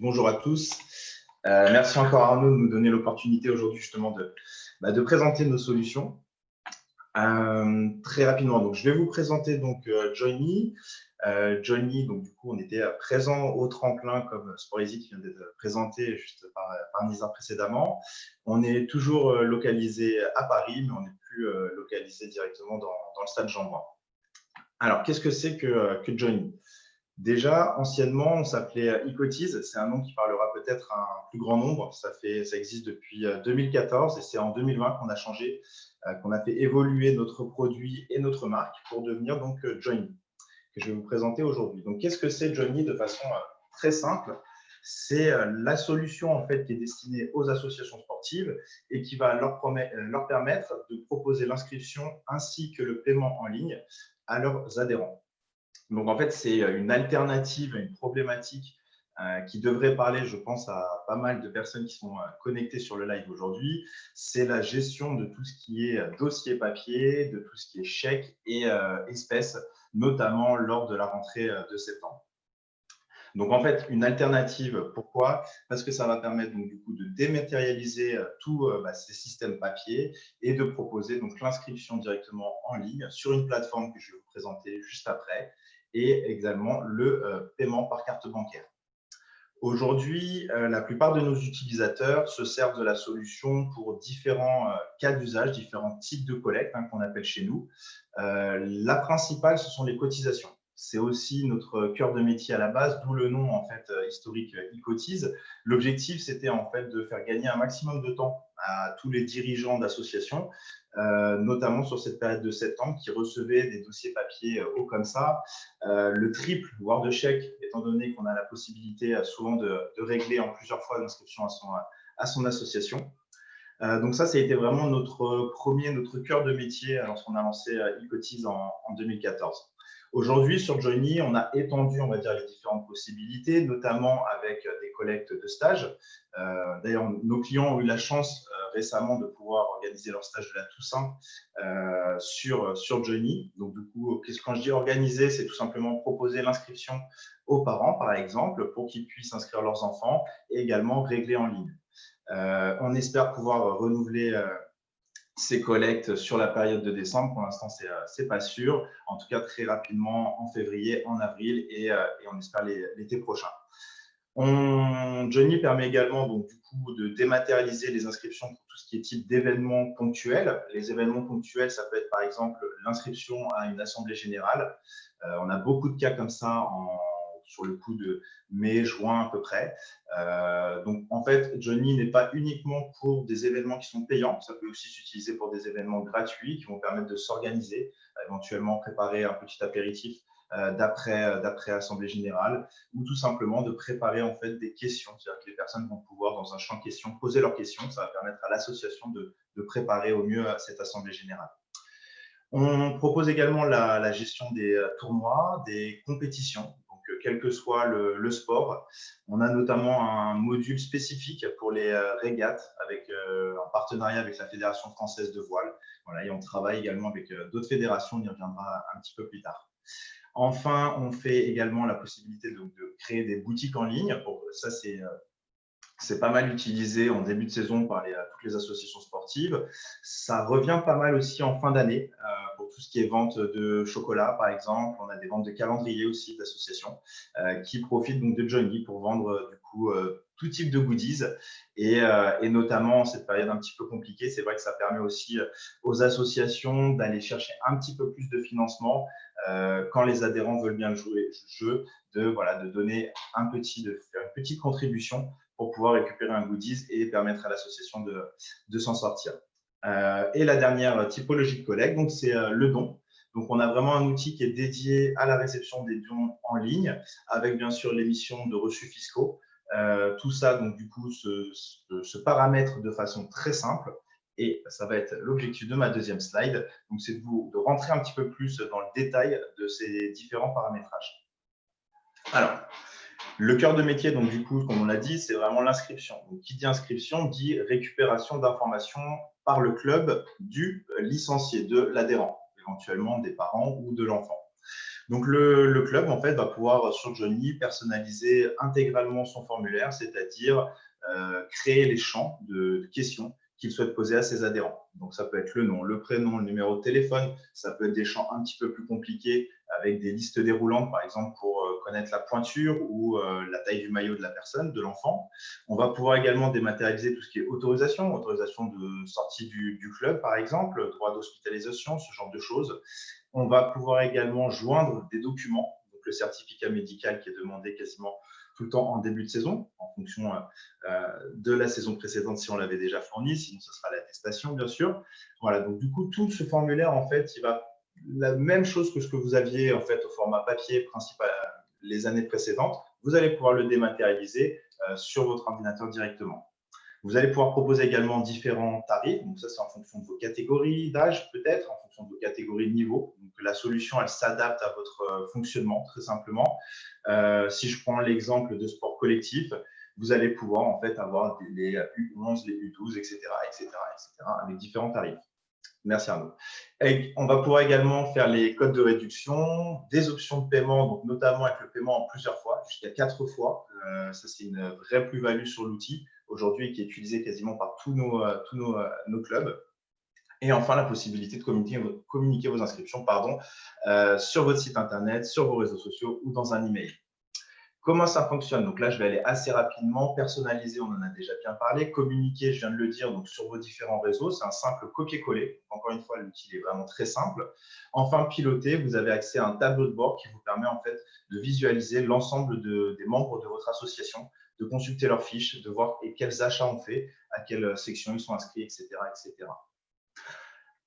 Bonjour à tous. Merci encore Arnaud de nous donner l'opportunité aujourd'hui justement de présenter nos solutions. Très rapidement, donc, je vais vous présenter donc Joiny. Joiny, donc du coup, on était présent au tremplin comme Sporeasy qui vient d'être présenté juste par Nizar précédemment. On est toujours localisé à Paris, mais on n'est plus localisé directement dans le stade Jean-Bouin. Alors, qu'est-ce que c'est que Joiny? Déjà, anciennement, on s'appelait Ecotiz. C'est un nom qui parlera peut-être à un plus grand nombre. Ça existe depuis 2014 et c'est en 2020 qu'on a changé, qu'on a fait évoluer notre produit et notre marque pour devenir donc Joiny, que je vais vous présenter aujourd'hui. Donc, qu'est-ce que c'est Joiny de façon très simple? C'est la solution en fait qui est destinée aux associations sportives et qui va leur permettre de proposer l'inscription ainsi que le paiement en ligne à leurs adhérents. Donc, en fait, c'est une alternative à une problématique qui devrait parler, je pense, à pas mal de personnes qui sont connectées sur le live aujourd'hui. C'est la gestion de tout ce qui est dossier papier, de tout ce qui est chèques et espèces, notamment lors de la rentrée de septembre. Donc, en fait, une alternative, pourquoi? Parce que ça va permettre donc, du coup, de dématérialiser tous ces systèmes papier et de proposer donc l'inscription directement en ligne sur une plateforme que je vais vous présenter juste après et également le paiement par carte bancaire. Aujourd'hui, la plupart de nos utilisateurs se servent de la solution pour différents cas d'usage, différents types de collecte qu'on appelle chez nous. La principale, ce sont les cotisations. C'est aussi notre cœur de métier à la base, d'où le nom en fait historique Ecotiz. L'objectif, c'était en fait de faire gagner un maximum de temps à tous les dirigeants d'associations, notamment sur cette période de septembre, qui recevaient des dossiers papier hauts comme ça, le triple, voire de chèques, étant donné qu'on a la possibilité souvent de régler en plusieurs fois l'inscription à son association. Donc ça a été vraiment notre cœur de métier lorsqu'on a lancé Ecotiz en 2014. Aujourd'hui, sur Joiny, on a étendu, on va dire, les différentes possibilités, notamment avec des collectes de stages. D'ailleurs, nos clients ont eu la chance récemment de pouvoir organiser leur stage de la Toussaint sur Joiny. Donc, du coup, quand je dis organiser, c'est tout simplement proposer l'inscription aux parents, par exemple, pour qu'ils puissent inscrire leurs enfants et également régler en ligne. On espère pouvoir renouveler ces collectes sur la période de décembre. Pour l'instant, c'est pas sûr. En tout cas, très rapidement, en février, en avril et on espère l'été prochain. Joiny permet également donc, du coup, de dématérialiser les inscriptions pour tout ce qui est type d'événements ponctuels. Les événements ponctuels, ça peut être par exemple l'inscription à une assemblée générale. On a beaucoup de cas comme ça sur le coup de mai, juin à peu près. Donc, en fait, Joiny n'est pas uniquement pour des événements qui sont payants. Ça peut aussi s'utiliser pour des événements gratuits qui vont permettre de s'organiser, éventuellement préparer un petit apéritif d'après assemblée générale ou tout simplement de préparer en fait des questions. C'est-à-dire que les personnes vont pouvoir, dans un champ questions, poser leurs questions. Ça va permettre à l'association de préparer au mieux cette assemblée générale. On propose également la gestion des tournois, des compétitions, donc quel que soit le sport. On a notamment un module spécifique pour les régates en partenariat avec la Fédération française de voile. Voilà, et on travaille également avec d'autres fédérations, on y reviendra un petit peu plus tard. Enfin, on fait également la possibilité de créer des boutiques en ligne. Ça, c'est pas mal utilisé en début de saison par toutes les associations sportives. Ça revient pas mal aussi en fin d'année pour tout ce qui est vente de chocolat, par exemple. On a des ventes de calendrier aussi d'associations qui profitent donc de Joiny pour vendre du coup tout type de goodies et notamment en cette période un petit peu compliquée, c'est vrai que ça permet aussi aux associations d'aller chercher un petit peu plus de financement quand les adhérents veulent bien jouer le jeu, de donner de faire une petite contribution pour pouvoir récupérer un goodies et permettre à l'association de s'en sortir. Et la dernière typologie de collecte, donc c'est le don. Donc, on a vraiment un outil qui est dédié à la réception des dons en ligne, avec bien sûr l'émission de reçus fiscaux. Tout ça, donc du coup, se paramètre de façon très simple. Et ça va être l'objectif de ma deuxième slide. Donc, c'est de rentrer un petit peu plus dans le détail de ces différents paramétrages. Alors, le cœur de métier, donc du coup, comme on l'a dit, c'est vraiment l'inscription. Donc, qui dit inscription dit récupération d'informations par le club du licencié, de l'adhérent, éventuellement des parents ou de l'enfant. Donc, le club, en fait, va pouvoir, sur Joiny, personnaliser intégralement son formulaire, c'est-à-dire créer les champs de questions qu'il souhaite poser à ses adhérents. Donc, ça peut être le nom, le prénom, le numéro de téléphone. Ça peut être des champs un petit peu plus compliqués avec des listes déroulantes, par exemple, pour connaître la pointure ou la taille du maillot de la personne, de l'enfant. On va pouvoir également dématérialiser tout ce qui est autorisation de sortie du club, par exemple, droit d'hospitalisation, ce genre de choses. On va pouvoir également joindre des documents, donc le certificat médical qui est demandé quasiment tout le temps en début de saison, en fonction de la saison précédente si on l'avait déjà fourni, sinon ce sera l'attestation, bien sûr. Voilà, donc du coup, tout ce formulaire, en fait, il va la même chose que ce que vous aviez en fait au format papier principal les années précédentes, vous allez pouvoir le dématérialiser sur votre ordinateur directement. Vous allez pouvoir proposer également différents tarifs. Donc, ça, c'est en fonction de vos catégories d'âge, peut-être, en fonction de vos catégories de niveau. Donc, la solution, elle s'adapte à votre fonctionnement, très simplement. Si je prends l'exemple de sport collectif, vous allez pouvoir en fait avoir les U11, les U12, etc., etc., etc., avec différents tarifs. Merci Arnaud. Et on va pouvoir également faire les codes de réduction, des options de paiement, donc notamment avec le paiement en plusieurs fois, jusqu'à 4 fois. Ça, c'est une vraie plus-value sur l'outil aujourd'hui qui est utilisé quasiment par tous nos clubs. Et enfin, la possibilité de communiquer vos inscriptions sur votre site internet, sur vos réseaux sociaux ou dans un email. Comment ça fonctionne? Donc là, je vais aller assez rapidement. Personnaliser, on en a déjà bien parlé. Communiquer, je viens de le dire, donc sur vos différents réseaux, c'est un simple copier-coller. Encore une fois, l'outil est vraiment très simple. Enfin, piloter, vous avez accès à un tableau de bord qui vous permet en fait de visualiser l'ensemble des membres de votre association, de consulter leurs fiches, de voir quels achats on fait, à quelle section ils sont inscrits, etc., etc.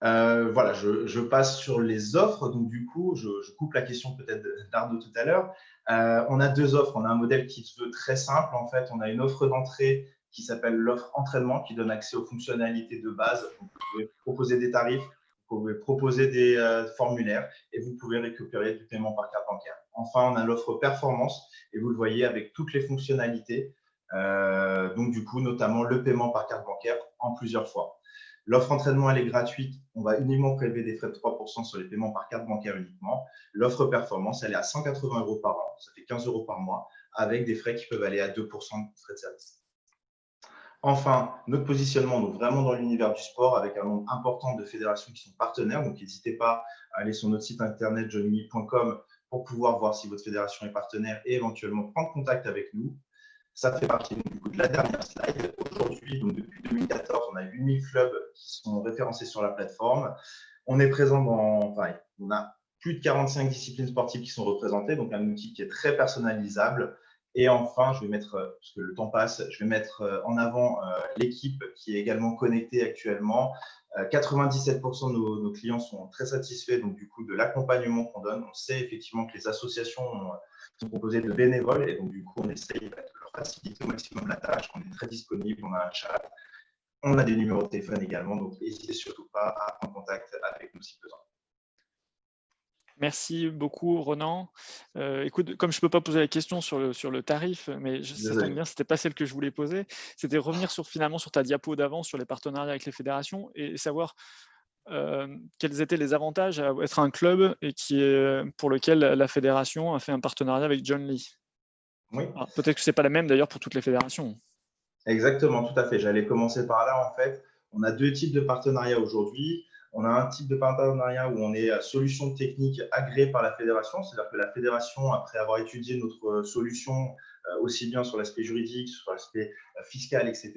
Voilà, je passe sur les offres. Donc, du coup, je coupe la question peut-être d'Arnaud tout à l'heure. On a deux offres. On a un modèle qui se veut très simple. En fait, on a une offre d'entrée qui s'appelle l'offre entraînement, qui donne accès aux fonctionnalités de base. Donc, vous pouvez proposer des tarifs, vous pouvez proposer des formulaires et vous pouvez récupérer du paiement par carte bancaire. Enfin, on a l'offre performance et vous le voyez avec toutes les fonctionnalités. Donc, du coup, notamment le paiement par carte bancaire en plusieurs fois. L'offre entraînement, elle est gratuite. On va uniquement prélever des frais de 3% sur les paiements par carte bancaire uniquement. L'offre performance, elle est à 180 € par an. Ça fait 15 € par mois avec des frais qui peuvent aller à 2% de frais de service. Enfin, notre positionnement, donc vraiment dans l'univers du sport, avec un nombre important de fédérations qui sont partenaires. Donc, n'hésitez pas à aller sur notre site internet joiny.com pour pouvoir voir si votre fédération est partenaire et éventuellement prendre contact avec nous. Ça fait partie du coup de la dernière slide. Aujourd'hui, donc depuis 2014, on a 8000 clubs qui sont référencés sur la plateforme. On est présent on a plus de 45 disciplines sportives qui sont représentées, donc un outil qui est très personnalisable. Et enfin, je vais mettre, parce que le temps passe, je vais mettre en avant l'équipe qui est également connectée actuellement. 97% de nos clients sont très satisfaits donc, du coup, de l'accompagnement qu'on donne. On sait effectivement que les associations sont composées de bénévoles et donc du coup, on essaye de leur faciliter au maximum la tâche. On est très disponible, on a un chat, on a des numéros de téléphone également, donc n'hésitez surtout pas à prendre contact avec nous si besoin. Merci beaucoup, Ronan. Écoute, comme je ne peux pas poser la question sur le tarif, mais ça tombe bien, ce n'était pas celle que je voulais poser. C'était revenir finalement sur ta diapo d'avant, sur les partenariats avec les fédérations et savoir quels étaient les avantages à être un club et pour lequel la fédération a fait un partenariat avec John Lee. Oui. Peut-être que ce n'est pas la même d'ailleurs pour toutes les fédérations. Exactement, tout à fait. J'allais commencer par là. En fait, on a deux types de partenariats aujourd'hui. On a un type de partenariat où on est solution technique agréée par la fédération, c'est-à-dire que la fédération, après avoir étudié notre solution, aussi bien sur l'aspect juridique, sur l'aspect fiscal, etc.,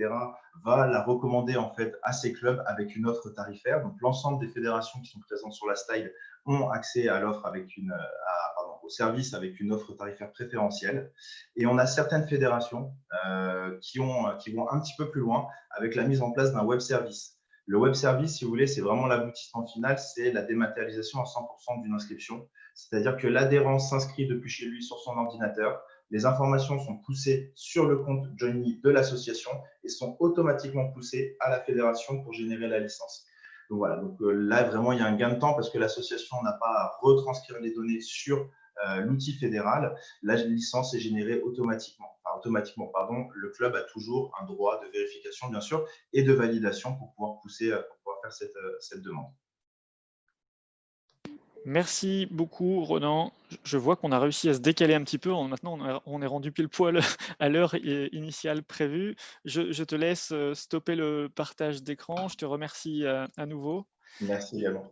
va la recommander en fait à ses clubs avec une offre tarifaire. Donc, l'ensemble des fédérations qui sont présentes sur la slide ont accès à l'offre au service avec une offre tarifaire préférentielle. Et on a certaines fédérations qui vont un petit peu plus loin avec la mise en place d'un web service. Le web service, si vous voulez, c'est vraiment l'aboutissement final, c'est la dématérialisation à 100% d'une inscription. C'est-à-dire que l'adhérent s'inscrit depuis chez lui sur son ordinateur, les informations sont poussées sur le compte Joiny de l'association et sont automatiquement poussées à la fédération pour générer la licence. Donc voilà, là vraiment il y a un gain de temps parce que l'association n'a pas à retranscrire les données sur l'outil fédéral. La licence est générée automatiquement. Le club a toujours un droit de vérification, bien sûr, et de validation pour pouvoir faire cette demande. Merci beaucoup, Ronan. Je vois qu'on a réussi à se décaler un petit peu. Maintenant, on est rendu pile poil à l'heure initiale prévue. Je te laisse stopper le partage d'écran. Je te remercie à nouveau. Merci également.